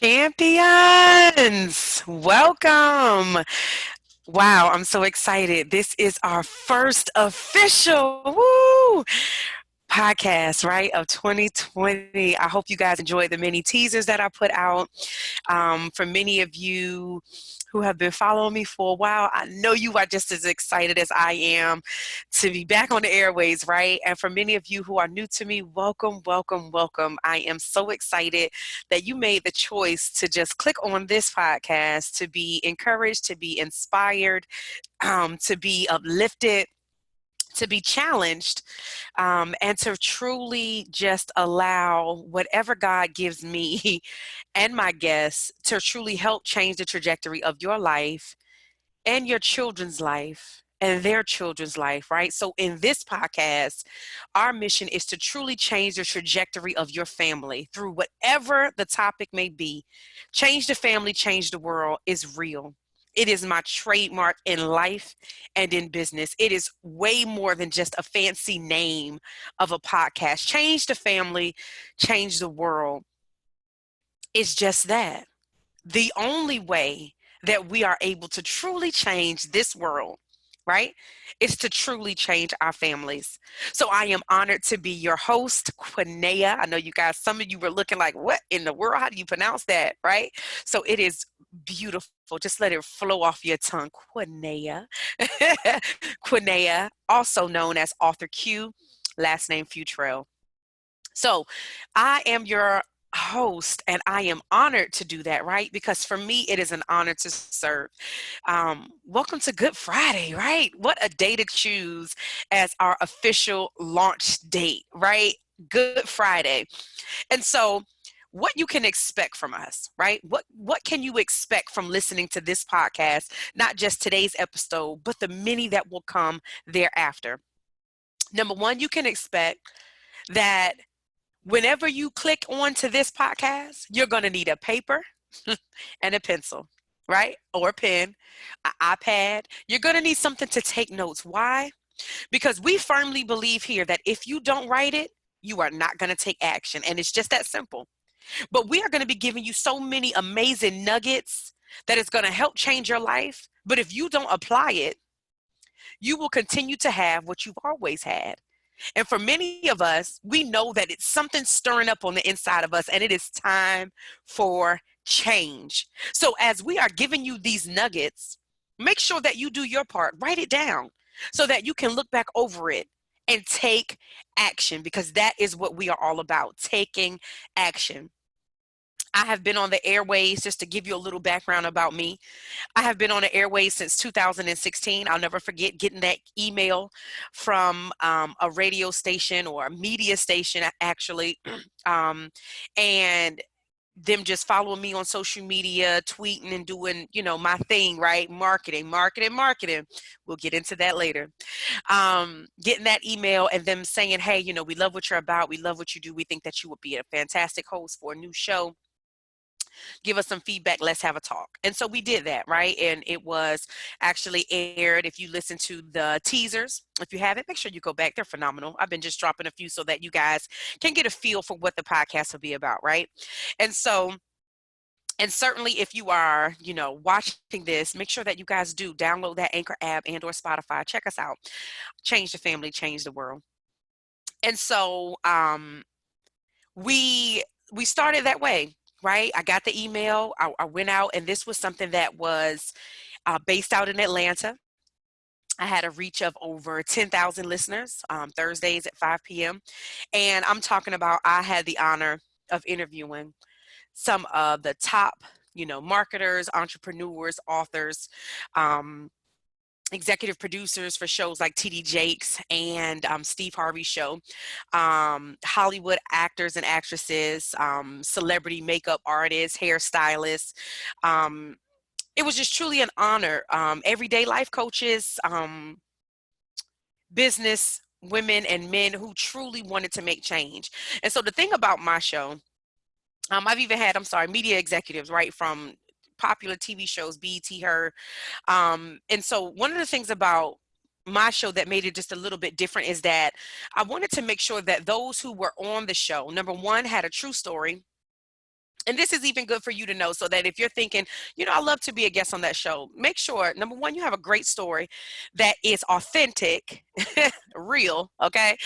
Champions, welcome. Wow, I'm so excited. This is our first official podcast, right, of 2020. I hope you guys enjoyed the many teasers that I put out. For many of you who have been following me for a while, I know you are just as excited as I am to be back on the airways, right? And for many of you who are new to me, welcome, welcome, welcome. I am so excited that you made the choice to just click on this podcast to be encouraged, to be inspired, to be uplifted, to be challenged, and to truly just allow whatever God gives me and my guests to truly help change the trajectory of your life and your children's life and their children's life, right? So in this podcast, our mission is to truly change the trajectory of your family through whatever the topic may be. Change the family, change the world is real. It is my trademark in life and in business. It is way more than just a fancy name of a podcast. Change the family, change the world. It's just that. The only way that we are able to truly change this world, right, is to truly change our families. So I am honored to be your host, Quniana. I know you guys, some of you were looking like, what in the world? How do you pronounce that, right? So it is beautiful. Just let it flow off your tongue. Quniana. Quniana, also known as Author Q, last name Futrell. So I am your host and I am honored to do that, right? Because for me, it is an honor to serve. Welcome to Good Friday, right? What a day to choose as our official launch date, right? Good Friday. And so what you can expect from us, right? What can you expect from listening to this podcast, not just today's episode, but the many that will come thereafter? Number one, you can expect that whenever you click onto this podcast, you're going to need a paper and a pencil, right? Or a pen, an iPad. You're going to need something to take notes. Why? Because we firmly believe here that if you don't write it, you are not going to take action. And it's just that simple. But we are going to be giving you so many amazing nuggets that is going to help change your life. But if you don't apply it, you will continue to have what you've always had. And for many of us, we know that it's something stirring up on the inside of us, and it is time for change. So, as we are giving you these nuggets, make sure that you do your part, write it down so that you can look back over it and take action, because that is what we are all about, taking action. I have been on the airways, just to give you a little background about me. I have been on the airways since 2016. I'll never forget getting that email from a radio station or a media station, actually, um, and them just following me on social media, tweeting and doing, my thing, right? Marketing, marketing, marketing. We'll get into that later. Getting that email and them saying, hey, we love what you're about. We love what you do. We think that you would be a fantastic host for a new show. Give us some feedback. Let's have a talk. And so we did that, right? And it was actually aired. If you listen to the teasers, if you haven't, make sure you go back. They're phenomenal. I've been just dropping a few so that you guys can get a feel for what the podcast will be about, right? And so, and certainly if you are, watching this, make sure that you guys do download that Anchor app and or Spotify. Check us out. Change the family, change the world. And so we started that way, right? I got the email. I went out, and this was something that was based out in Atlanta. I had a reach of over 10,000 listeners, Thursdays at 5 p.m. And I'm talking about, I had the honor of interviewing some of the top, marketers, entrepreneurs, authors, um, executive producers for shows like TD Jakes and Steve Harvey's show, Hollywood actors and actresses, celebrity makeup artists, hairstylists. Um, it was just truly an honor. Everyday life coaches, business women and men who truly wanted to make change. And so the thing about my show, I've even had, media executives, right, from popular TV shows, BET, Her. And so one of the things about my show that made it just a little bit different is that I wanted to make sure that those who were on the show, number one, had a true story, And this is even good for you to know, so that if you're thinking, I love to be a guest on that show, make sure, number one, you have a great story that is authentic, real, okay?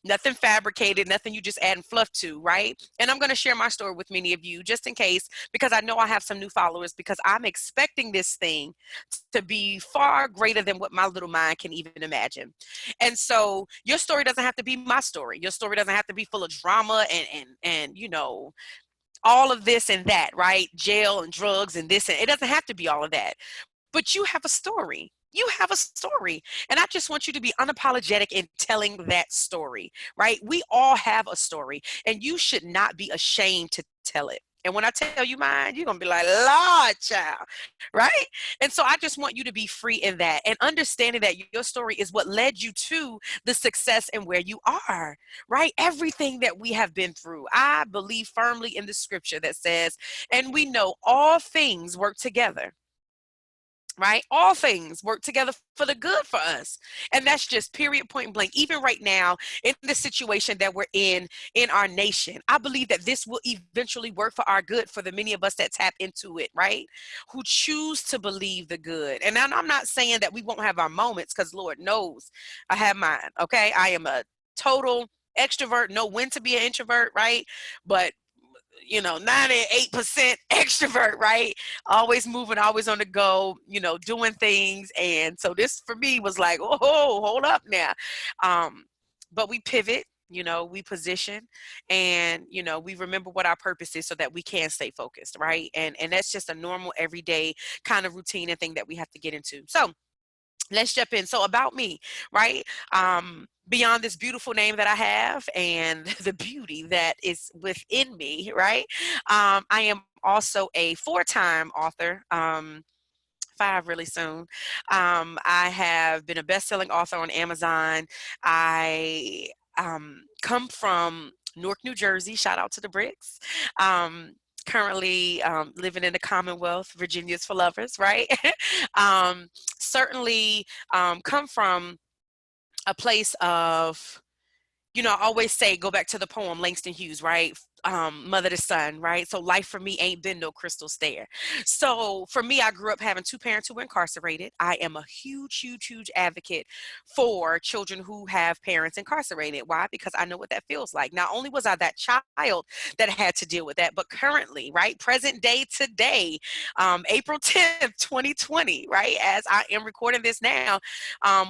Nothing fabricated, nothing you just add and fluff to, right? And I'm going to share my story with many of you just in case, because I know I have some new followers, because I'm expecting this thing to be far greater than what my little mind can even imagine. And so your story doesn't have to be my story. Your story doesn't have to be full of drama and all of this and that, right? Jail and drugs and this, and it doesn't have to be all of that. But you have a story. You have a story. And I just want you to be unapologetic in telling that story, right? We all have a story, and you should not be ashamed to tell it. And when I tell you mine, you're going to be like, Lord, child, right? And so I just want you to be free in that and understanding that your story is what led you to the success and where you are, right? Everything that we have been through. I believe firmly in the scripture that says, and we know all things work together, right? All things work together for the good for us. And that's just period, point blank. Even right now, in the situation that we're in our nation, I believe that this will eventually work for our good, for the many of us that tap into it, right? Who choose to believe the good. And I'm not saying that we won't have our moments, because Lord knows I have mine, okay? I am a total extrovert, know when to be an introvert, right? But 98% extrovert, right? Always moving, always on the go, doing things. And so this for me was like, oh, hold up now. But we pivot, we position, and, we remember what our purpose is so that we can stay focused, right? And that's just a normal everyday kind of routine and thing that we have to get into. So let's jump in. So about me, right? Beyond this beautiful name that I have and the beauty that is within me, right? I am also a four-time author. Five really soon. I have been a best-selling author on Amazon. I come from Newark, New Jersey. Shout out to the Bricks. Currently living in the Commonwealth. Virginia's for lovers, right? Certainly come from a place of, I always say, go back to the poem Langston Hughes, right? Mother to son, right? So life for me ain't been no crystal stair. So for me, I grew up having two parents who were incarcerated. I am a huge, huge, huge advocate for children who have parents incarcerated. Why? Because I know what that feels like. Not only was I that child that had to deal with that, but currently, right? Present day today, April 10th, 2020, right? As I am recording this now,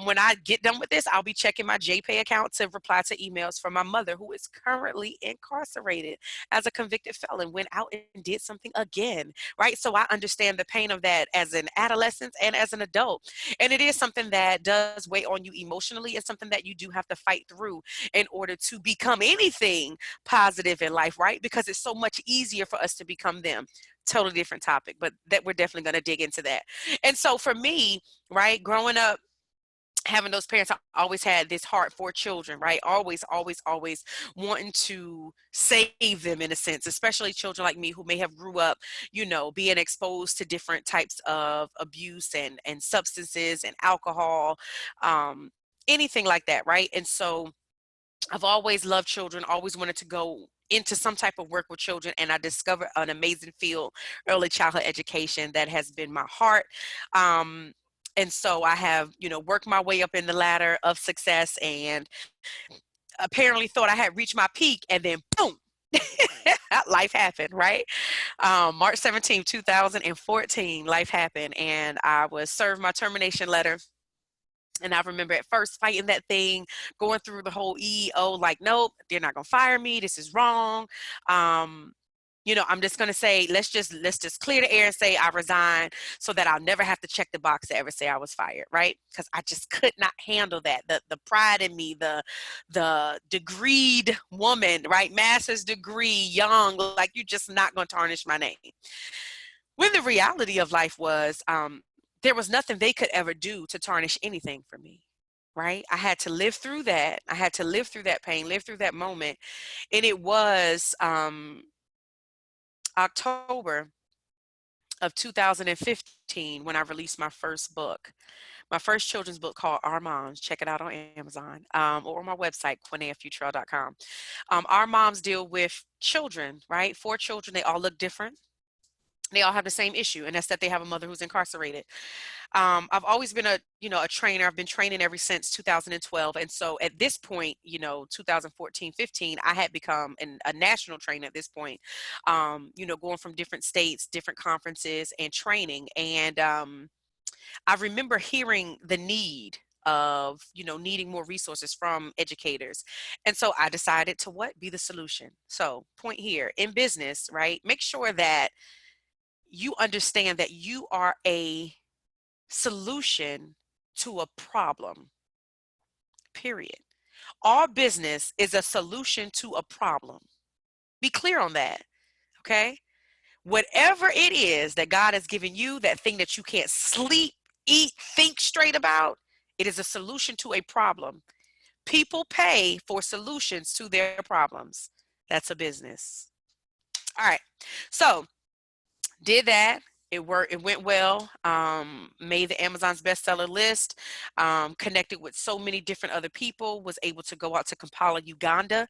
when I get done with this, I'll be checking my JPay account to reply to emails from my mother, who is currently incarcerated as a convicted felon, went out and did something again, right? So I understand the pain of that as an adolescent and as an adult. And it is something that does weigh on you emotionally. It's something that you do have to fight through in order to become anything positive in life, right? Because it's so much easier for us to become them. Totally different topic, but that we're definitely going to dig into that. And so for me, right, growing up, having those parents, I always had this heart for children, right? Always, always, always wanting to save them in a sense, especially children like me who may have grew up, being exposed to different types of abuse and substances and alcohol, anything like that, right? And so I've always loved children, always wanted to go into some type of work with children, and I discovered an amazing field, early childhood education, that has been my heart. And so I have, worked my way up in the ladder of success, and apparently thought I had reached my peak, and then boom, life happened, right? March 17th, 2014, life happened, and I was served my termination letter. And I remember at first fighting that thing, going through the whole EEO, like, nope, they're not gonna fire me. This is wrong. Um, I'm just gonna say, let's just clear the air and say I resign, so that I'll never have to check the box to ever say I was fired, right? Because I just could not handle that. The pride in me, the degreed woman, right? Master's degree, young, like, you're just not gonna tarnish my name. When the reality of life was, there was nothing they could ever do to tarnish anything for me, right? I had to live through that. I had to live through that pain, live through that moment. And it was October of 2015 when I released my first book. my first children's book called Our Moms. Check it out on Amazon, or on my website, QuineaFutrell.com. Our moms deal with children, right? 4 children. They all look different. They all have the same issue, and that's that they have a mother who's incarcerated. I've always been a trainer. I've been training ever since 2012. And so at this point, 2014, 15, I had become a national trainer at this point, going from different states, different conferences and training. And I remember hearing the need of, needing more resources from educators. And so I decided to be the solution. So point here in business, right? Make sure that you understand that you are a solution to a problem, period. All business is a solution to a problem. Be clear on that, okay? Whatever it is that God has given you, that thing that you can't sleep, eat, think straight about, it is a solution to a problem. People pay for solutions to their problems. That's a business. All right. So, did that. It worked. It went well. Made the Amazon's bestseller list. Connected with so many different other people. Was able to go out to Kampala, Uganda,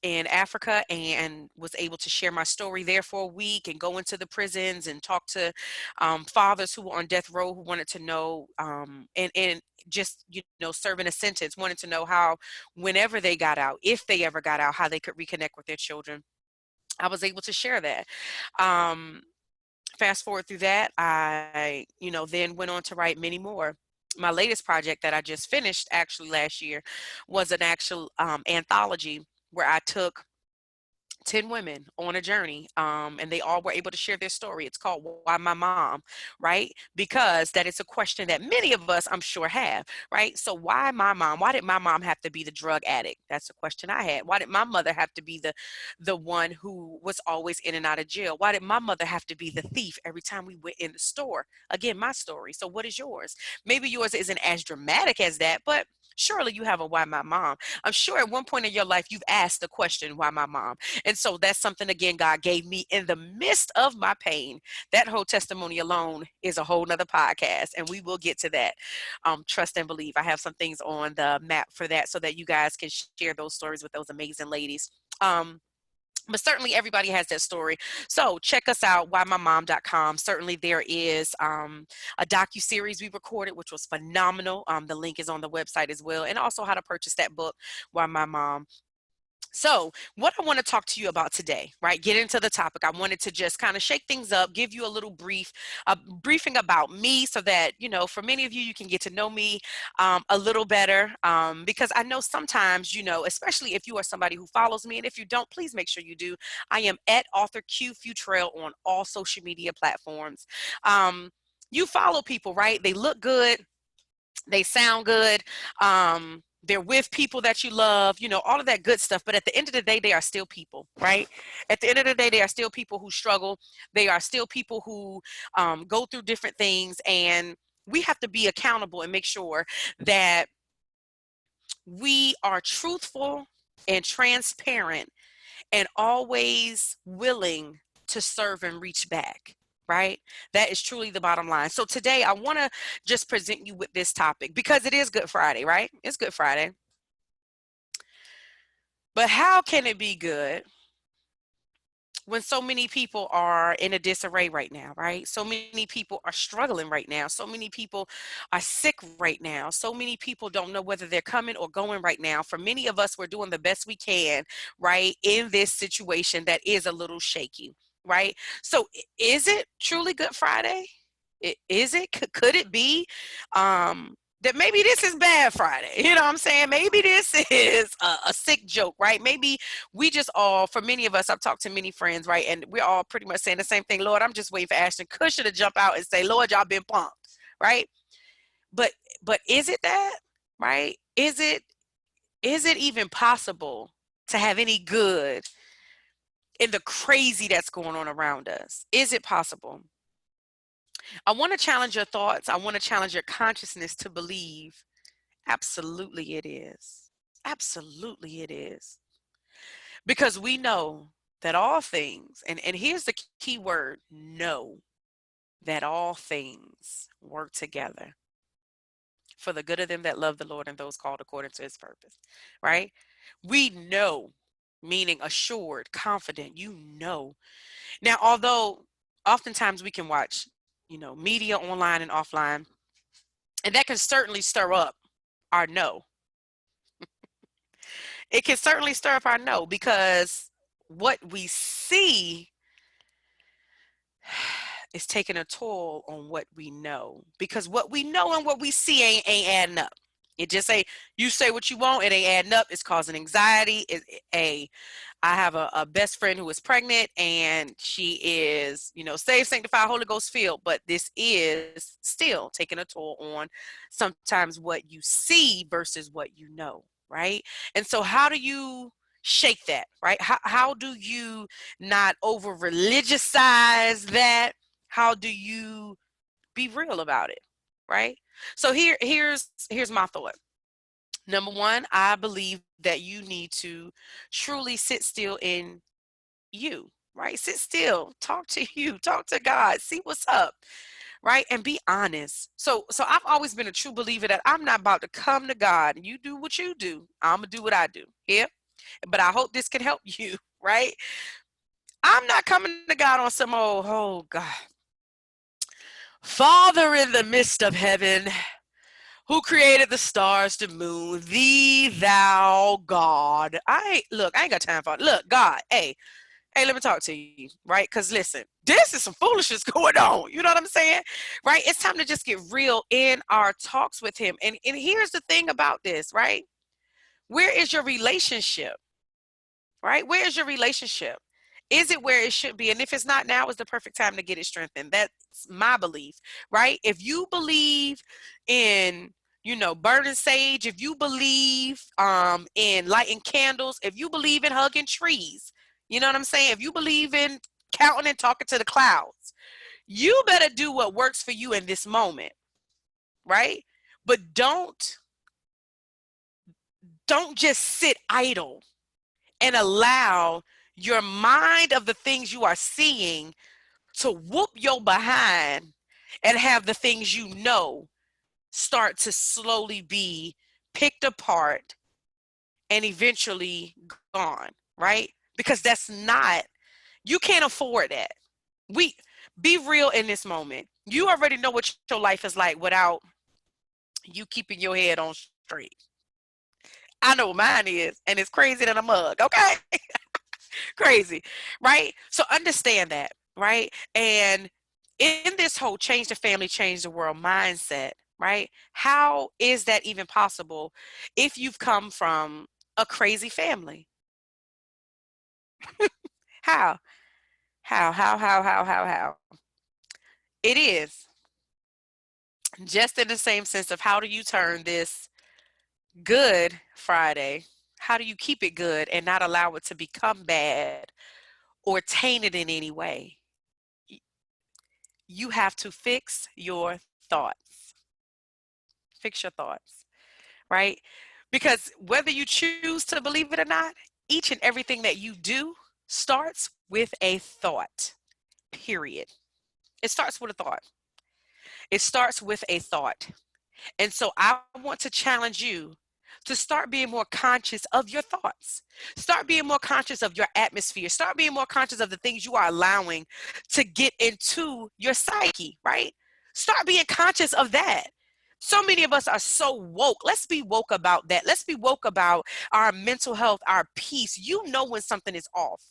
in Africa, and was able to share my story there for a week and go into the prisons and talk to fathers who were on death row who wanted to know, and just serving a sentence, wanted to know how, whenever they got out, if they ever got out, how they could reconnect with their children. I was able to share that. Fast forward through that, I, then went on to write many more. My latest project that I just finished actually last year was an actual anthology where I took 10 women on a journey, and they all were able to share their story. It's called Why My Mom, right? Because that is a question that many of us, I'm sure, have, right? So why my mom? Why did my mom have to be the drug addict? That's a question I had. Why did my mother have to be the one who was always in and out of jail? Why did my mother have to be the thief every time we went in the store? Again, my story. So what is yours? Maybe yours isn't as dramatic as that, but surely you have a why my mom. I'm sure at one point in your life you've asked the question, why my mom? And so that's something, again, God gave me in the midst of my pain. That whole testimony alone is a whole nother podcast, and we will get to that. Trust and believe. I have some things on the map for that so that you guys can share those stories with those amazing ladies. But certainly everybody has that story. So check us out, whymymom.com. Certainly there is a docu-series we recorded, which was phenomenal. The link is on the website as well. And also how to purchase that book, Why My Mom. So what I want to talk to you about today, right? Get into the topic. I wanted to just kind of shake things up, give you a little briefing about me so that, for many of you, you can get to know me a little better, because I know sometimes, especially if you are somebody who follows me, and if you don't, please make sure you do. I am at author Q Futrell on all social media platforms. You follow people, right? They look good. They sound good. They're with people that you love, all of that good stuff. But at the end of the day, they are still people, right? At the end of the day, they are still people who struggle. They are still people who go through different things. And we have to be accountable and make sure that we are truthful and transparent and always willing to serve and reach back. Right? That is truly the bottom line. So today I want to just present you with this topic because it is Good Friday, right? It's Good Friday. But how can it be good when so many people are in a disarray right now, right? So many people are struggling right now. So many people are sick right now. So many people don't know whether they're coming or going right now. For many of us, we're doing the best we can, right, in this situation that is a little shaky, right? So is it truly Good Friday? Is it? Could it be? That maybe this is bad Friday. You know what I'm saying? Maybe this is a sick joke, right? Maybe we just all, for many of us, I've talked to many friends, right? And we're all pretty much saying the same thing. Lord, I'm just waiting for Ashton Kutcher to jump out and say, Lord, y'all been pumped, right? But is it that, right? Is it even possible to have any good in the crazy that's going on around us? Is it possible? I want to challenge your thoughts. I want to challenge your consciousness to believe. Absolutely it is. Absolutely it is. Because we know that all things, and here's the key word, know. that all things work together for the good of them that love the Lord and those called according to his purpose, right? We know, meaning assured, confident, you know. Now, although oftentimes we can watch, media online and offline, and that can certainly stir up our no. It can certainly stir up our no because what we see is taking a toll on what we know, because what we know and what we see ain't adding up. It just say you say what you want, it ain't adding up. It's causing anxiety. I have a best friend who is pregnant, and she is, saved, sanctified, Holy Ghost filled, but this is still taking a toll on sometimes what you see versus what you know, right? And so how do you shake that, right? How do you not over religiousize that? How do you be real about it, right? So here's my thought. Number one, I believe that you need to truly sit still in you, right? Sit still, talk to you, talk to God, see what's up, right? And be honest. So I've always been a true believer that I'm not about to come to God and you do what you do. I'm gonna do what I do. Yeah. But I hope this can help you, right? I'm not coming to God on some old, oh God. Father in the midst of heaven, who created the stars, the moon, thee thou God. I ain't got time for it. Look, God, hey, let me talk to you, right? Because listen, this is some foolishness going on. You know what I'm saying? Right? It's time to just get real in our talks with him. And here's the thing about this, right? Where is your relationship? Right? Where is your relationship? Is it where it should be? And if it's not, now is the perfect time to get it strengthened. That's my belief, right? If you believe in, burning sage, if you believe in lighting candles, if you believe in hugging trees, you know what I'm saying? If you believe in counting and talking to the clouds, you better do what works for you in this moment, right? But don't just sit idle and allow your mind of the things you are seeing to whoop your behind and have the things you know start to slowly be picked apart and eventually gone, right? Because that's not, you can't afford that. We be real in this moment. You already know what your life is like without you keeping your head on straight. I know what mine is, and it's crazy than a mug, okay? Crazy, right? So understand that, right? And in this whole change the family, change the world mindset, right? How is that even possible if you've come from a crazy family? How? How? It is just in the same sense of how do you turn this good Friday? How do you keep it good and not allow it to become bad or tainted in any way? You have to fix your thoughts. Fix your thoughts, right? Because whether you choose to believe it or not, each and everything that you do starts with a thought, period. It starts with a thought. It starts with a thought. And so I want to challenge you to start being more conscious of your thoughts. Start being more conscious of your atmosphere. Start being more conscious of the things you are allowing to get into your psyche, right? Start being conscious of that. So many of us are so woke. Let's be woke about that. Let's be woke about our mental health, our peace. You know when something is off.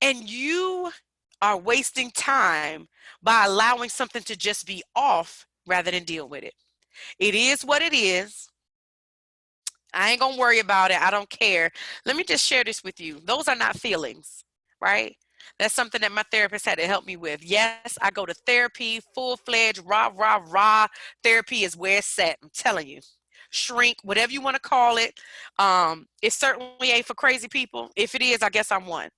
And you are wasting time by allowing something to just be off rather than deal with it. It is what it is. I ain't gonna worry about it. I don't care. Let me just share this with you. Those are not feelings, right? That's something that my therapist had to help me with. Yes, I go to therapy, full-fledged, rah. Therapy is where it's at. I'm telling you. Shrink, whatever you want to call it. It certainly ain't for crazy people. If it is, I guess I'm one.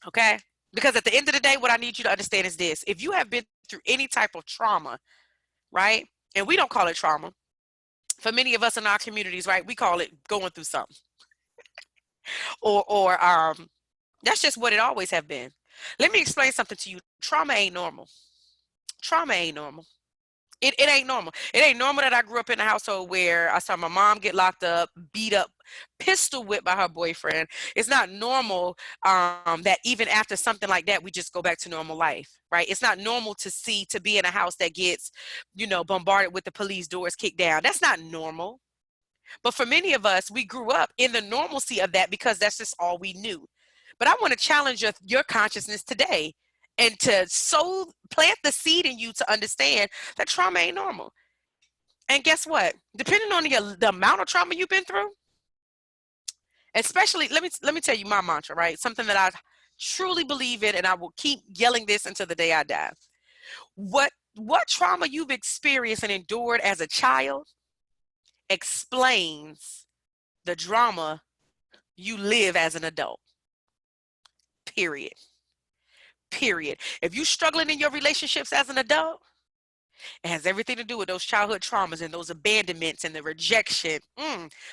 Okay? Because at the end of the day, what I need you to understand is this. If you have been through any type of trauma, right? And we don't call it trauma. For many of us in our communities, right, we call it going through something. Or that's just what it always have been. Let me explain something to you. Trauma ain't normal. Trauma ain't normal. It ain't normal. It ain't normal that I grew up in a household where I saw my mom get locked up, beat up, pistol whipped by her boyfriend. It's not normal that even after something like that, we just go back to normal life, right? It's not normal to be in a house that gets, bombarded with the police, doors kicked down. That's not normal. But for many of us, we grew up in the normalcy of that because that's just all we knew. But I want to challenge your consciousness today and to plant the seed in you to understand that trauma ain't normal. And guess what? Depending on the amount of trauma you've been through, especially let me tell you my mantra, right? Something that I truly believe in, and I will keep yelling this until the day I die. What trauma you've experienced and endured as a child explains the drama you live as an adult. Period. Period. If you're struggling in your relationships as an adult, it has everything to do with those childhood traumas and those abandonments and the rejection,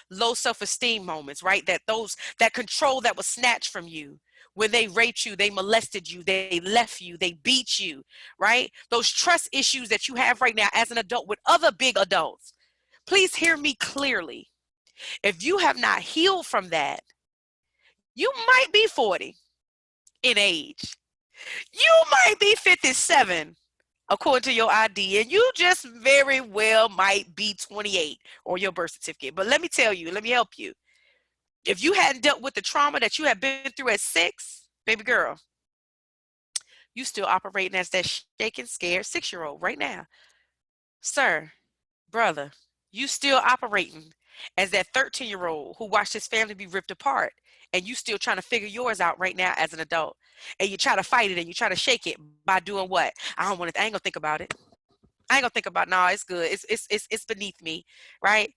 low self-esteem moments, right? That control that was snatched from you. When they raped you, they molested you, they left you, they beat you, right? Those trust issues that you have right now as an adult with other big adults. Please hear me clearly. If you have not healed from that, you might be 40 in age. You might be 57 according to your ID, and you just very well might be 28 on your birth certificate. But let me tell you, let me help you. If you hadn't dealt with the trauma that you have been through at 6, baby girl, you still operating as that shaken, scared 6-year-old right now. Sir, brother, you still operating as that 13-year-old who watched his family be ripped apart, and you still trying to figure yours out right now as an adult. And you try to fight it and you try to shake it by doing what? I ain't gonna think about it. I ain't gonna think about, no, it's good. It's beneath me, right?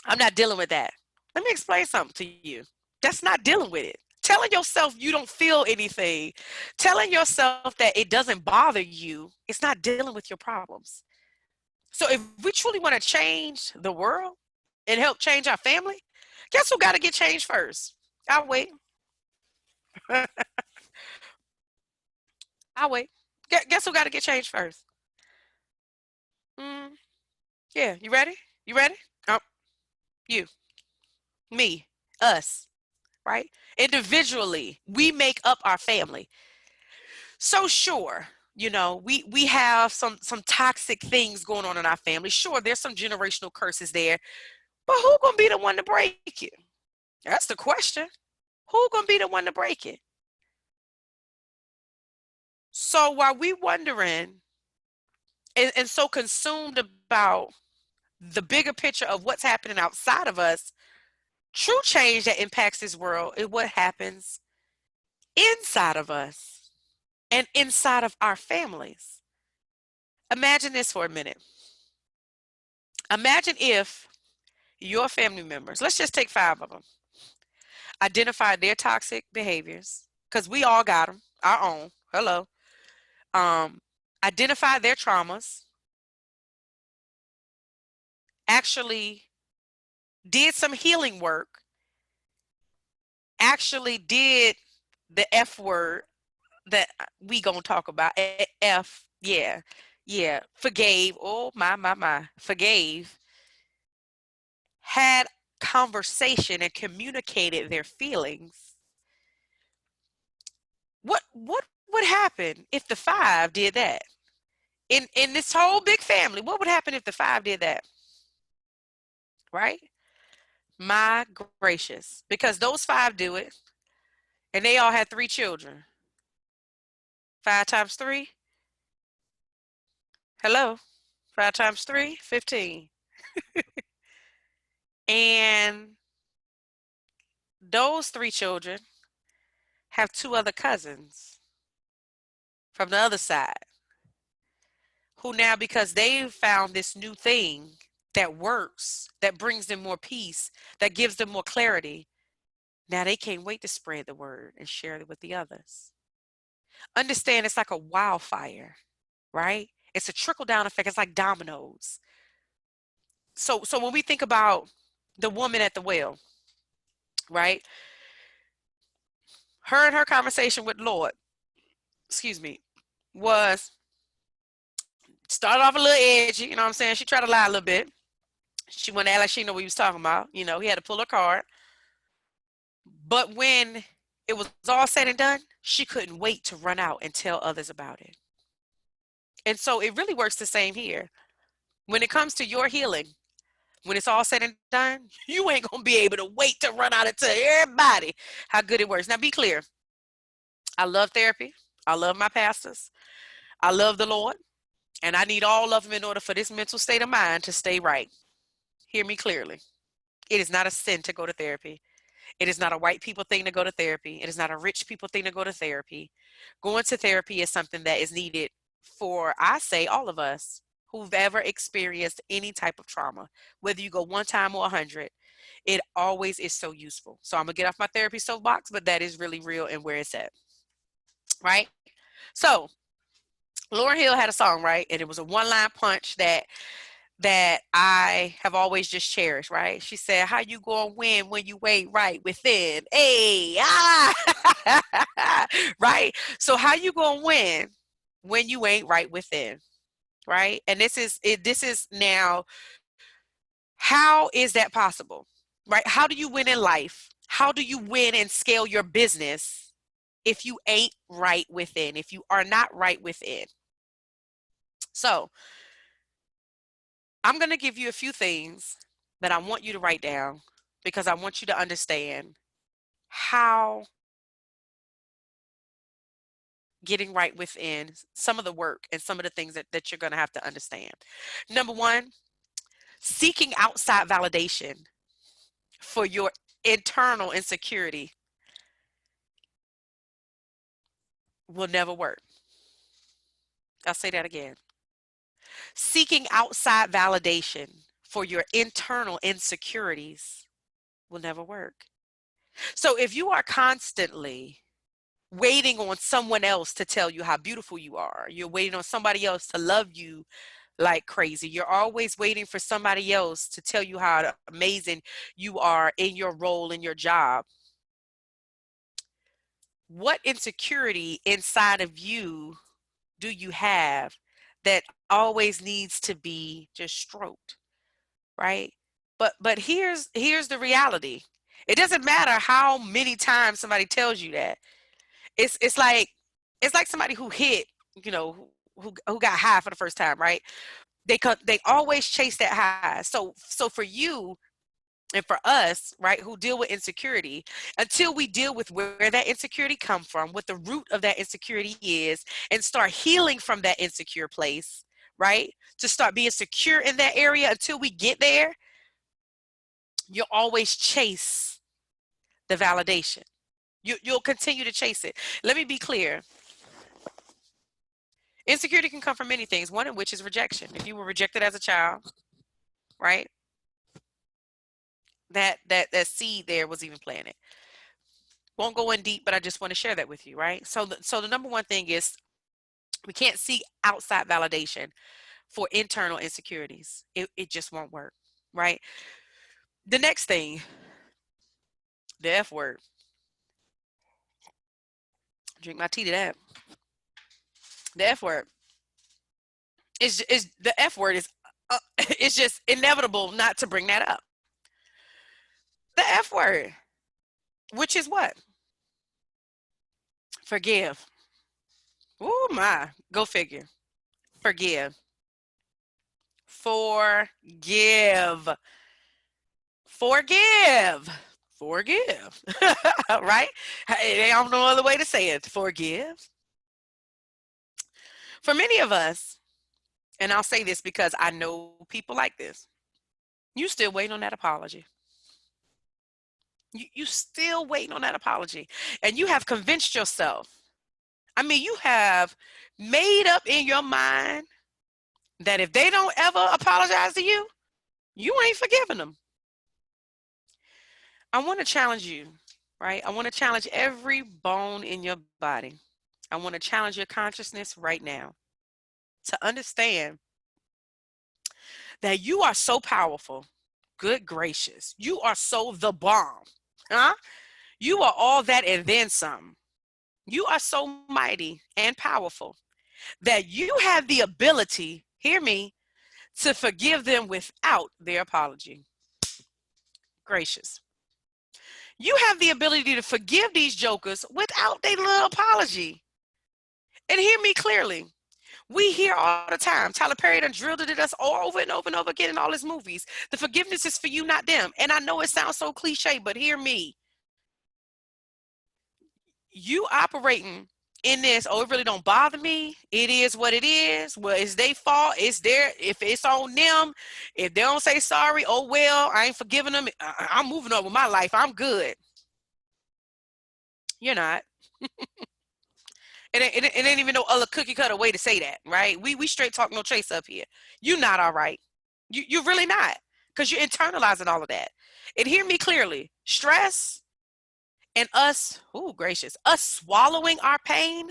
I'm not dealing with that. Let me explain something to you. That's not dealing with it. Telling yourself you don't feel anything, telling yourself that it doesn't bother you, it's not dealing with your problems. So if we truly want to change the world and help change our family, guess who got to get changed first? I'll wait. I'll wait. Guess who got to get changed first? Mm, yeah, you ready? You ready? Oh, you, me, us, right? Individually, we make up our family. So sure, we have some toxic things going on in our family. Sure, there's some generational curses there, but who gonna be the one to break it? That's the question. Who gonna be the one to break it? So while we wondering and so consumed about the bigger picture of what's happening outside of us, true change that impacts this world is what happens inside of us and inside of our families. Imagine this for a minute. Imagine if your family members, let's just take 5 of them, identify their toxic behaviors, because we all got them, our own. Hello. Um, Identify their traumas, actually did some healing work, actually did the F word that we gonna talk about. F, yeah, yeah. Forgave. Oh my. Forgave. Had conversation and communicated their feelings. What would happen if the 5 did that? In this whole big family, what would happen if the 5 did that? Right? My gracious. Because those 5 do it, and they all had 3 children. 5 times 3. Hello. 5 times 3, 15. And those 3 children have 2 other cousins from the other side who now, because they've found this new thing that works, that brings them more peace, that gives them more clarity, now they can't wait to spread the word and share it with the others. Understand, it's like a wildfire, right? It's a trickle down effect. It's like dominoes. So when we think about the woman at the well, right? her and her conversation with Lord, excuse me, was started off a little edgy, you know what I'm saying? She tried to lie a little bit. She wouldn't act like she knew what he was talking about. You know, he had to pull her card. But when it was all said and done, she couldn't wait to run out and tell others about it. And so it really works the same here. When it comes to your healing, when it's all said and done, you ain't going to be able to wait to run out and tell everybody how good it works. Now, be clear. I love therapy. I love my pastors. I love the Lord. And I need all of them in order for this mental state of mind to stay right. Hear me clearly. It is not a sin to go to therapy. It is not a white people thing to go to therapy. It is not a rich people thing to go to therapy. Going to therapy is something that is needed for, I say, all of us who've ever experienced any type of trauma. Whether you go one time or 100, it always is so useful. So I'm going to get off my therapy soapbox, but that is really real and where it's at. Right? So Lauryn Hill had a song, right? And it was a one-line punch that I have always just cherished, right? She said, how you gonna win when you ain't right within? Hey, right? So how you gonna win when you ain't right within, right? And this is now, how is that possible, right? How do you win in life? How do you win and scale your business if you ain't right within, if you are not right within? So I'm going to give you a few things that I want you to write down because I want you to understand how getting right within, some of the work and some of the things that you're going to have to understand. Number one, seeking outside validation for your internal insecurity will never work. I'll say that again. Seeking outside validation for your internal insecurities will never work. So if you are constantly waiting on someone else to tell you how beautiful you are, you're waiting on somebody else to love you like crazy, you're always waiting for somebody else to tell you how amazing you are in your role, in your job, what insecurity inside of you do you have that always needs to be just stroked, right? But here's the reality. It doesn't matter how many times somebody tells you that. It's like somebody who hit, you know, who got high for the first time, right? They always chase that high. So for you and for us, right, who deal with insecurity, until we deal with where that insecurity come from, what the root of that insecurity is, and start healing from that insecure place, right? To start being secure in that area, until we get there, you'll always chase the validation. You'll continue to chase it. Let me be clear. Insecurity can come from many things, one of which is rejection. If you were rejected as a child, right? That seed there was even planted. Won't go in deep, but I just want to share that with you, right? So the number one thing is we can't seek outside validation for internal insecurities. It just won't work, right? The next thing, the F word. Drink my tea to that. The F word is the F word is it's just inevitable not to bring that up. The F word, which is what? Forgive. Oh my, go figure. Forgive. Forgive. Forgive. Forgive. Right? I don't know other way to say it. Forgive. For many of us, and I'll say this because I know people like this, you still waiting on that apology. You still waiting on that apology. And you have convinced yourself. I mean, you have made up in your mind that if they don't ever apologize to you, you ain't forgiving them. I want to challenge you, right? I want to challenge every bone in your body. I want to challenge your consciousness right now to understand that you are so powerful. Good gracious. You are so the bomb. Huh? You are all that and then some. You are so mighty and powerful that you have the ability, hear me, to forgive them without their apology. Gracious. You have the ability to forgive these jokers without their little apology. And hear me clearly. We hear all the time. Tyler Perry done drilled it at us all over and over and over again in all his movies. The forgiveness is for you, not them. And I know it sounds so cliche, but hear me. You operating in this, oh, it really don't bother me. It is what it is. Well, it's their fault. It's their, if it's on them, if they don't say sorry, oh well, I ain't forgiving them. I'm moving on with my life. I'm good. You're not. It ain't even no other cookie cutter way to say that, right? We straight talk no chase up here. You're not all right. You're really not, because you're internalizing all of that. And hear me clearly. Stress and us, oh gracious, us swallowing our pain,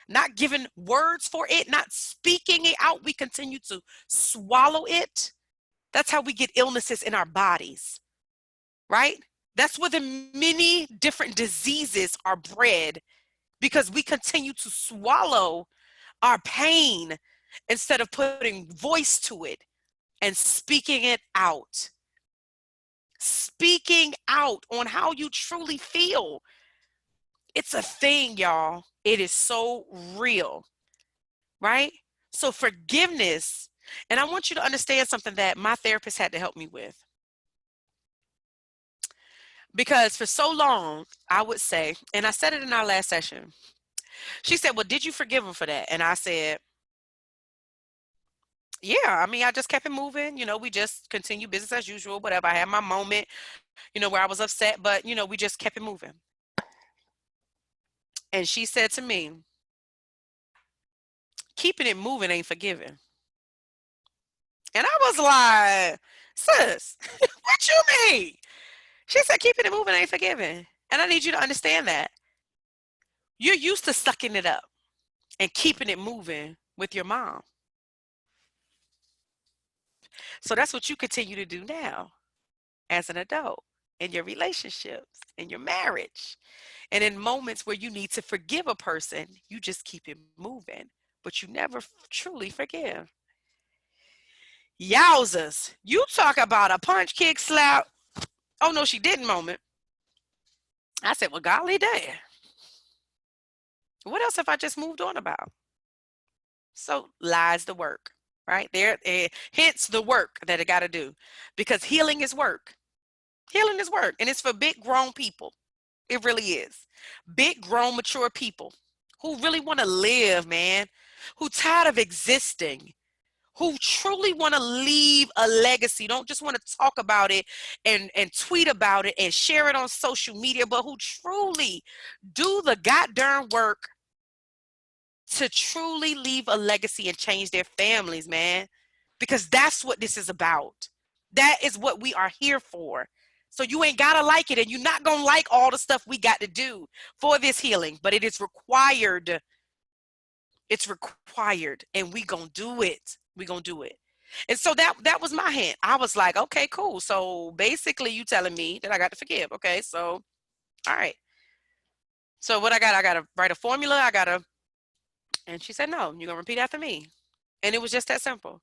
not giving words for it, not speaking it out. We continue to swallow it. That's how we get illnesses in our bodies, right? That's where the many different diseases are bred, because we continue to swallow our pain instead of putting voice to it and speaking it out. Speaking out on how you truly feel. It's a thing, y'all. It is so real, right? So forgiveness, and I want you to understand something that my therapist had to help me with. Because for so long, I would say, and I said it in our last session, she said, well, did you forgive him for that? And I said, yeah, I mean, I just kept it moving. We just continue business as usual, whatever. I had my moment, where I was upset, but, we just kept it moving. And she said to me, keeping it moving ain't forgiving. And I was like, sis, what you mean? She said, keeping it moving ain't forgiving. And I need you to understand that. You're used to sucking it up and keeping it moving with your mom. So that's what you continue to do now as an adult in your relationships, in your marriage. And in moments where you need to forgive a person, you just keep it moving, but you never truly forgive. Yowzers. You talk about a punch, kick, slap. Oh, no, she didn't moment. I said, well, golly damn. What else have I just moved on about? So lies the work, right? Hence the work that I got to do, because healing is work. Healing is work, and it's for big grown people. It really is. Big grown mature people who really want to live, man, who tired of existing, who truly want to leave a legacy, don't just want to talk about it and tweet about it and share it on social media, but who truly do the goddamn work to truly leave a legacy and change their families, man, because that's what this is about. That is what we are here for. So you ain't gotta like it, and you're not gonna like all the stuff we got to do for this healing, but it is required. It's required, and we gonna do it. We gonna do it. And so that was my hint. I was like, okay, cool. So basically you telling me that I got to forgive. Okay, so all right. So what I gotta write a formula. And she said, no, you're gonna repeat after me. And it was just that simple.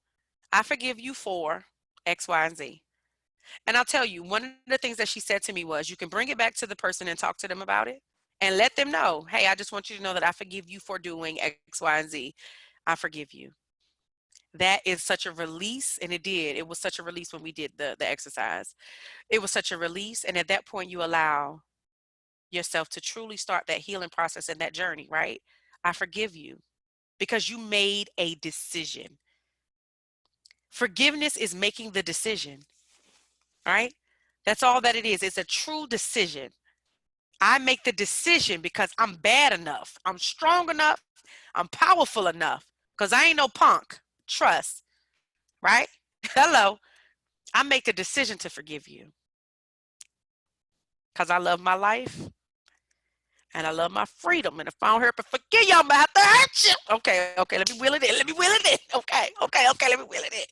I forgive you for X, Y, and Z. And I'll tell you, one of the things that she said to me was, you can bring it back to the person and talk to them about it and let them know, hey, I just want you to know that I forgive you for doing X, Y, and Z. I forgive you. That is such a release. And it was such a release when we did the exercise. It was such a release. And at that point, you allow yourself to truly start that healing process and that journey, right? I forgive you because you made a decision. Forgiveness is making the decision, right? That's all that it is. It's a true decision. I make the decision because I'm bad enough. I'm strong enough. I'm powerful enough, because I ain't no punk. Trust, right? Hello. I make the decision to forgive you because I love my life and I love my freedom. And if I don't hurt but forgive you, I'm going to have to hurt you. Okay, let me wheel it in. Let me wheel it in. Okay, let me wheel it in.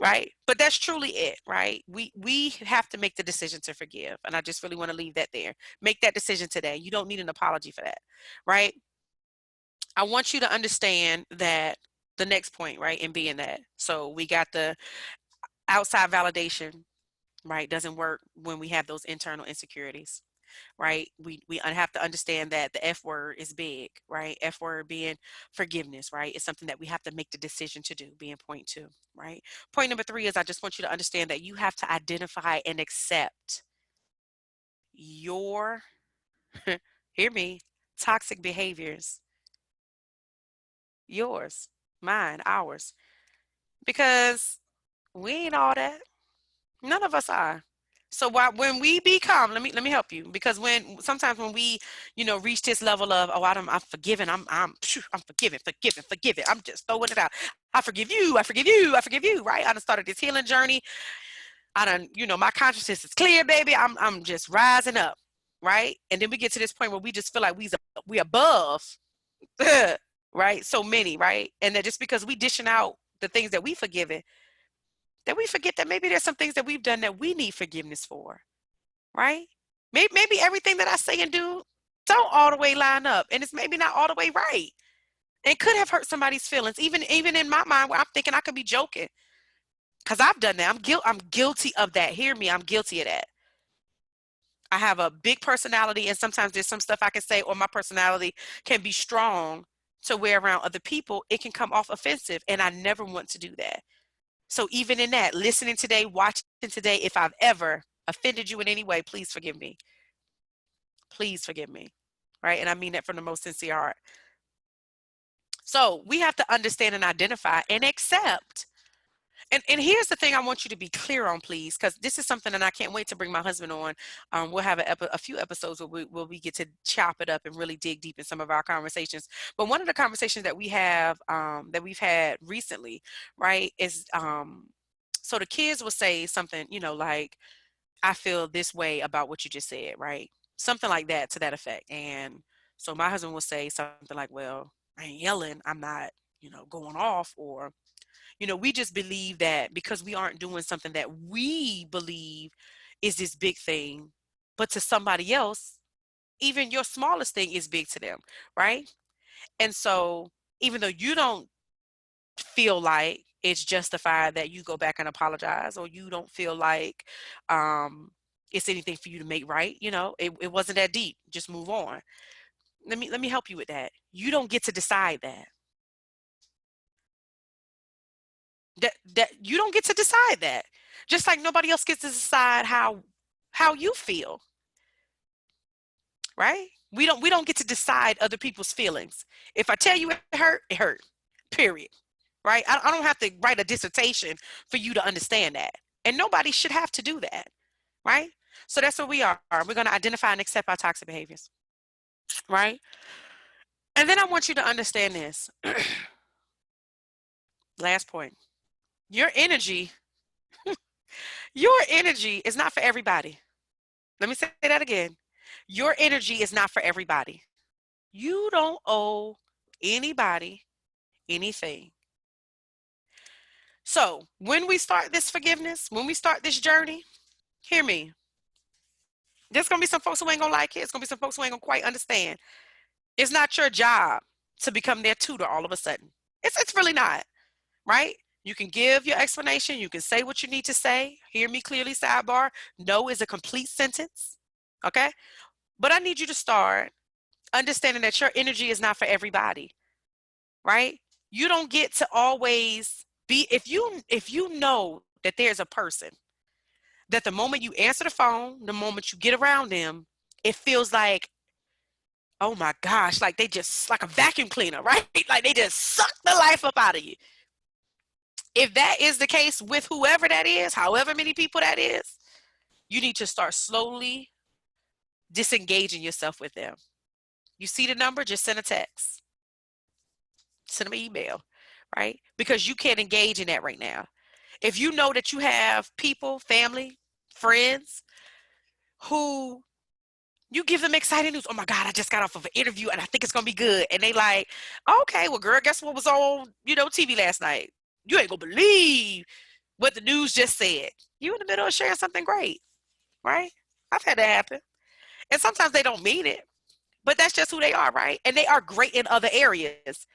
right? But that's truly it, right? We have to make the decision to forgive, and I just really want to leave that there. Make that decision today. You don't need an apology for that, right? I want you to understand that the next point, right, in being that. So we got the outside validation, right, doesn't work when we have those internal insecurities, right? We have to understand that the F word is big, right? F word being forgiveness, right? It's something that we have to make the decision to do, being point two, right? Point number three is I just want you to understand that you have to identify and accept your, hear me, toxic behaviors, yours, mine, ours, because we ain't all that. None of us are. So when we become, let me help you, because when sometimes when we, reach this level of, oh, I'm forgiven, I'm forgiven, forgiven, forgiven. I'm just throwing it out. I forgive you, I forgive you, I forgive you, right? I done started this healing journey. I done, my consciousness is clear, baby. I'm just rising up, right? And then we get to this point where we just feel like we above, right? So many, right? And that just because we dishing out the things that we forgiven, that we forget that maybe there's some things that we've done that we need forgiveness for, right? Maybe everything that I say and do don't all the way line up, and it's maybe not all the way right, and could have hurt somebody's feelings. Even in my mind, where I'm thinking I could be joking, because I've done that. I'm guilty of that. Hear me, I'm guilty of that. I have a big personality, and sometimes there's some stuff I can say, or my personality can be strong to where around other people it can come off offensive, and I never want to do that. So even in that, listening today, watching today, if I've ever offended you in any way, please forgive me. Please forgive me. Right? And I mean that from the most sincere heart. So we have to understand and identify and accept. And here's the thing I want you to be clear on, please, because this is something that I can't wait to bring my husband on. We'll have a few episodes where we get to chop it up and really dig deep in some of our conversations. But one of the conversations that we have, that we've had recently, right, is so the kids will say something, like, I feel this way about what you just said, right? Something like that, to that effect. And so my husband will say something like, well, I ain't yelling, I'm not, going off, or, we just believe that because we aren't doing something that we believe is this big thing, but to somebody else, even your smallest thing is big to them, right? And so even though you don't feel like it's justified that you go back and apologize, or you don't feel like it's anything for you to make right, it wasn't that deep, just move on. Let me help you with that. You don't get to decide that you don't get to decide that, just like nobody else gets to decide how you feel, right? We don't get to decide other people's feelings. If I tell you it hurt, period, right? I don't have to write a dissertation for you to understand that, and nobody should have to do that, right? So that's what we are. We're going to identify and accept our toxic behaviors, right? And then I want you to understand this. Last point. Your energy, your energy is not for everybody. Let me say that again. Your energy is not for everybody. You don't owe anybody anything. So when we start this forgiveness, when we start this journey, hear me. There's going to be some folks who ain't going to like it. It's going to be some folks who ain't going to quite understand. It's not your job to become their tutor all of a sudden. It's really not, right? You can give your explanation. You can say what you need to say. Hear me clearly, sidebar. No is a complete sentence, okay? But I need you to start understanding that your energy is not for everybody, right? You don't get to always be, if you know that there's a person that the moment you answer the phone, the moment you get around them, it feels like, oh my gosh, like they just, like a vacuum cleaner, right? Like they just suck the life up out of you. If that is the case with whoever that is, however many people that is, you need to start slowly disengaging yourself with them. You see the number, just send a text, send them an email, right? Because you can't engage in that right now. If you know that you have people, family, friends, who you give them exciting news. Oh my God, I just got off of an interview and I think it's gonna be good. And they like, okay, well, girl, guess what was on, TV last night? You ain't gonna believe what the news just said. You in the middle of sharing something great, right? I've had that happen. And sometimes they don't mean it, but that's just who they are, right? And they are great in other areas.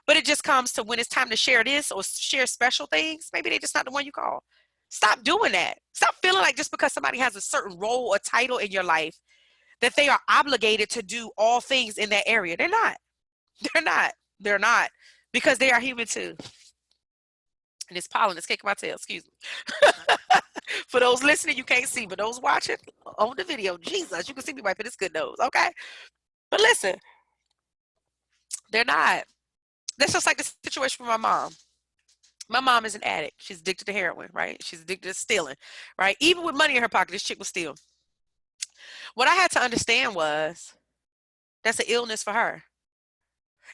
But it just comes to when it's time to share this or share special things, maybe they're just not the one you call. Stop doing that. Stop feeling like just because somebody has a certain role or title in your life that they are obligated to do all things in that area. They're not. They're not. They're not. Because they are human too. And it's pollen that's kicking my tail, excuse me. For those listening, you can't see, but those watching on the video, Jesus, you can see me wiping this good nose, okay? But listen, they're not. That's just like the situation with my mom. My mom is an addict. She's addicted to heroin, right? She's addicted to stealing, right? Even with money in her pocket, this chick will steal. What I had to understand was that's an illness for her.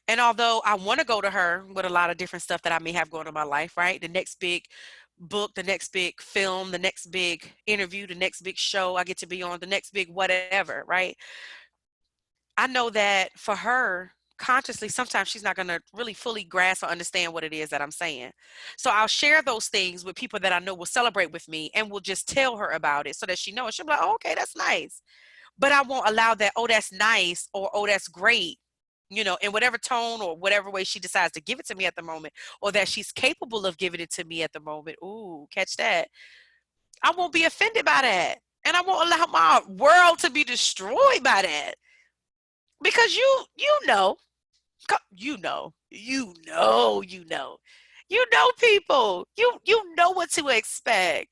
And although I want to go to her with a lot of different stuff that I may have going on in my life, right? The next big book, the next big film, the next big interview, the next big show I get to be on, the next big whatever, right? I know that for her, consciously, sometimes she's not going to really fully grasp or understand what it is that I'm saying. So I'll share those things with people that I know will celebrate with me and will just tell her about it so that she knows. She'll be like, oh, okay, that's nice. But I won't allow that, oh, that's nice or oh, that's great, in whatever tone or whatever way she decides to give it to me at the moment or that she's capable of giving it to me at the moment. Ooh, catch that. I won't be offended by that. And I won't allow my world to be destroyed by that. Because you know, people. You know what to expect.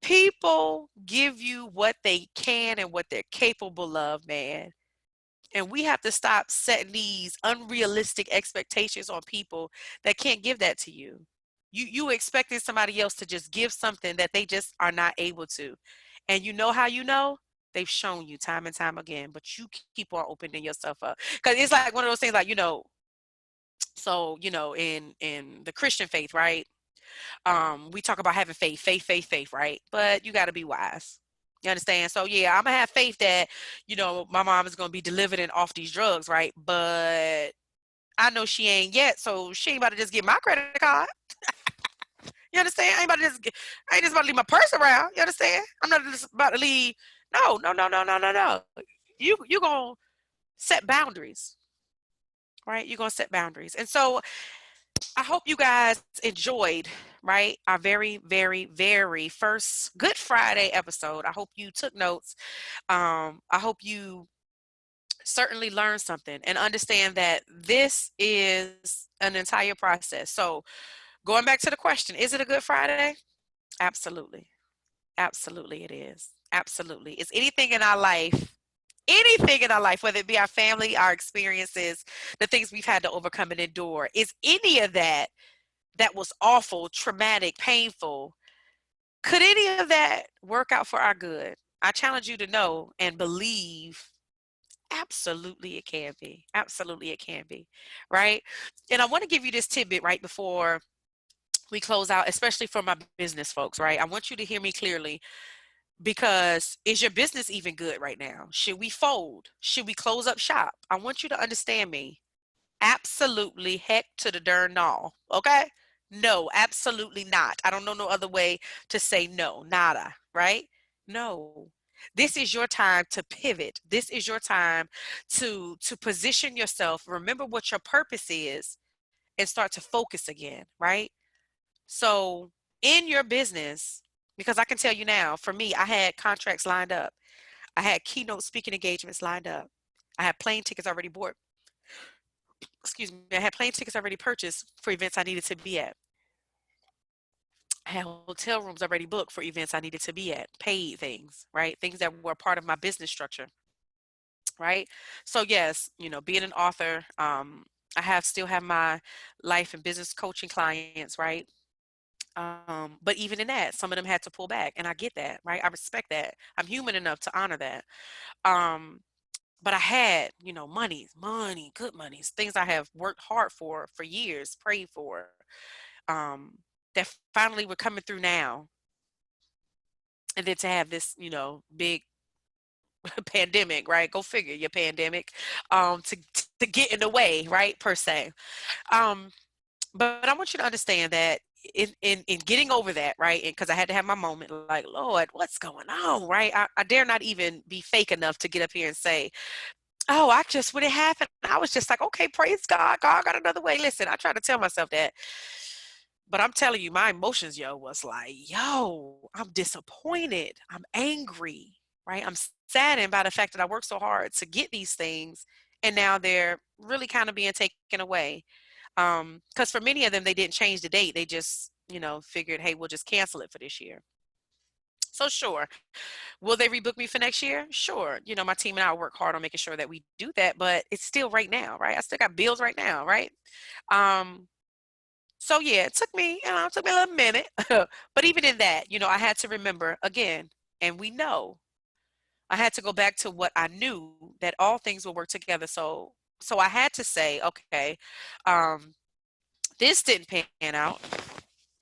People give you what they can and what they're capable of, man. And we have to stop setting these unrealistic expectations on people that can't give that to you. You expecting somebody else to just give something that they just are not able to. And you know how you know? They've shown you time and time again, but you keep on opening yourself up. Because it's like one of those things like, so, in the Christian faith, right? We talk about having faith, right? But you got to be wise. You understand? So yeah, I'm gonna have faith that my mom is gonna be delivered and off these drugs, right? But I know she ain't yet, so she ain't about to just get my credit card. You understand? I ain't just about to leave my purse around. You understand? I'm not just about to leave. No, no, no, no, no, no, no. You gonna set boundaries, right? You're gonna set boundaries, and so I hope you guys enjoyed, right? Our very, very, very first Good Friday episode. I hope you took notes. I hope you certainly learned something and understand that this is an entire process. So, going back to the question, is it a Good Friday? Absolutely. Absolutely, it is. Absolutely. Is anything in our life, whether it be our family, our experiences, the things we've had to overcome and endure, is any of that was awful, traumatic, painful, could any of that work out for our good? I challenge you to know and believe absolutely it can be. Absolutely it can be. Right? And I want to give you this tidbit right before we close out, especially for my business folks, right? I want you to hear me clearly because is your business even good right now? Should we fold? Should we close up shop? I want you to understand me. Absolutely heck to the darn no. Okay? No, absolutely not. I don't know no other way to say no. Nada, right? No. This is your time to pivot. This is your time to position yourself. Remember what your purpose is and start to focus again, right? So, in your business, because I can tell you now, for me, I had contracts lined up. I had keynote speaking engagements lined up. I had plane tickets already bought. Excuse me, I had plane tickets already purchased for events I needed to be at. I had hotel rooms already booked for events I needed to be at, paid things, right? Things that were part of my business structure, right? So yes, being an author, I still have my life and business coaching clients, right? But even in that, some of them had to pull back, and I get that, right? I respect that. I'm human enough to honor that. Um, but I had, money, good monies, things I have worked hard for years, prayed for, that finally were coming through now. And then to have this, big pandemic, right? Go figure, your pandemic, to get in the way, right? Per se. Um, but I want you to understand that in getting over that, right? And because I had to have my moment, like, Lord, what's going on, right? I dare not even be fake enough to get up here and say, oh, I just, when it happened, I was just like, okay, praise God. God got another way. Listen, I try to tell myself that. But I'm telling you, my emotions, yo, was like, yo, I'm disappointed. I'm angry, right? I'm saddened by the fact that I worked so hard to get these things. And now they're really kind of being taken away. Because for many of them, they didn't change the date. They just, figured, hey, we'll just cancel it for this year. So sure, will they rebook me for next year? Sure. My team and I work hard on making sure that we do that, but it's still right now, right? I still got bills right now, right? Um, so yeah, it took me a little minute. But even in that, I had to remember again, and we know I had to go back to what I knew, that all things will work together. So I had to say, okay, um, this didn't pan out,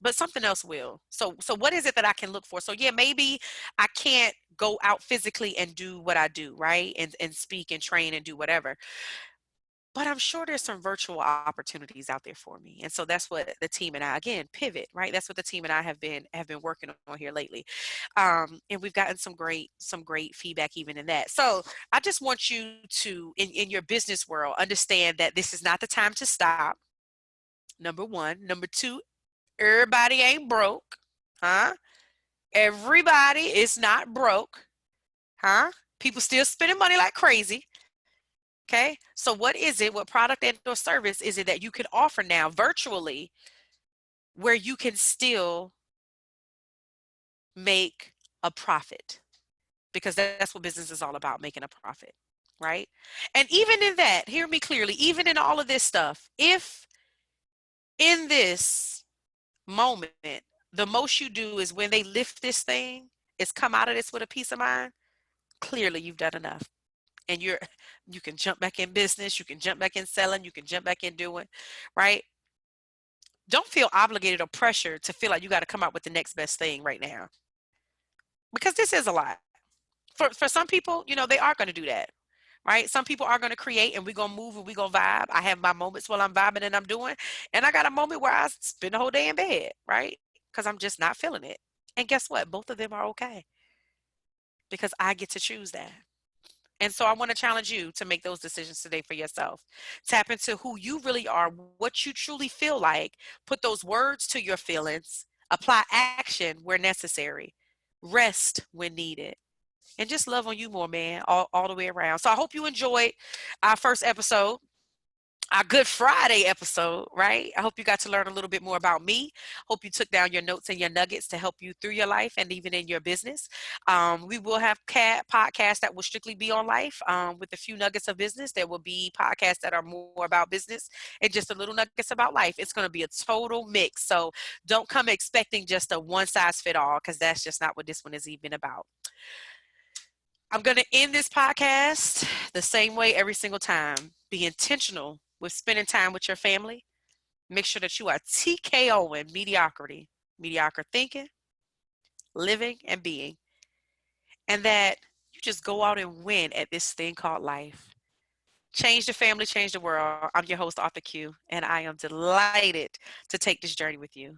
but something else will. So what is it that I can look for? So yeah, maybe I can't go out physically and do what I do, right? And speak and train and do whatever. But I'm sure there's some virtual opportunities out there for me. And so that's what the team and I, again, pivot, right? That's what the team and I have been working on here lately. And we've gotten some great feedback even in that. So I just want you to, in your business world, understand that this is not the time to stop. Number one. Number two, everybody ain't broke, huh? Everybody is not broke, huh? People still spending money like crazy. Okay. So what is it? What product and or service is it that you can offer now virtually where you can still make a profit? Because that's what business is all about, making a profit, right? And even in that, hear me clearly, even in all of this stuff, if in this moment, the most you do is when they lift this thing, is come out of this with a peace of mind, clearly you've done enough. And you can jump back in business, you can jump back in selling, you can jump back in doing, right? Don't feel obligated or pressured to feel like you got to come out with the next best thing right now. Because this is a lot. For some people, they are going to do that. Right? Some people are going to create and we're going to move and we're going to vibe. I have my moments while I'm vibing and I'm doing. And I got a moment where I spend the whole day in bed, right? Because I'm just not feeling it. And guess what? Both of them are okay because I get to choose that. And so I want to challenge you to make those decisions today for yourself. Tap into who you really are, what you truly feel like, put those words to your feelings, apply action where necessary, rest when needed, and just love on you more, man, all the way around. So I hope you enjoyed our first episode, our Good Friday episode, right? I hope you got to learn a little bit more about me. Hope you took down your notes and your nuggets to help you through your life and even in your business. We will have podcasts that will strictly be on life with a few nuggets of business. There will be podcasts that are more about business and just a little nuggets about life. It's going to be a total mix. So don't come expecting just a one size fit all because that's just not what this one is even about. I'm going to end this podcast the same way every single time. Be intentional with spending time with your family. Make sure that you are TKOing mediocrity, mediocre thinking, living, and being. And that you just go out and win at this thing called life. Change the family, change the world. I'm your host, Author Q, and I am delighted to take this journey with you.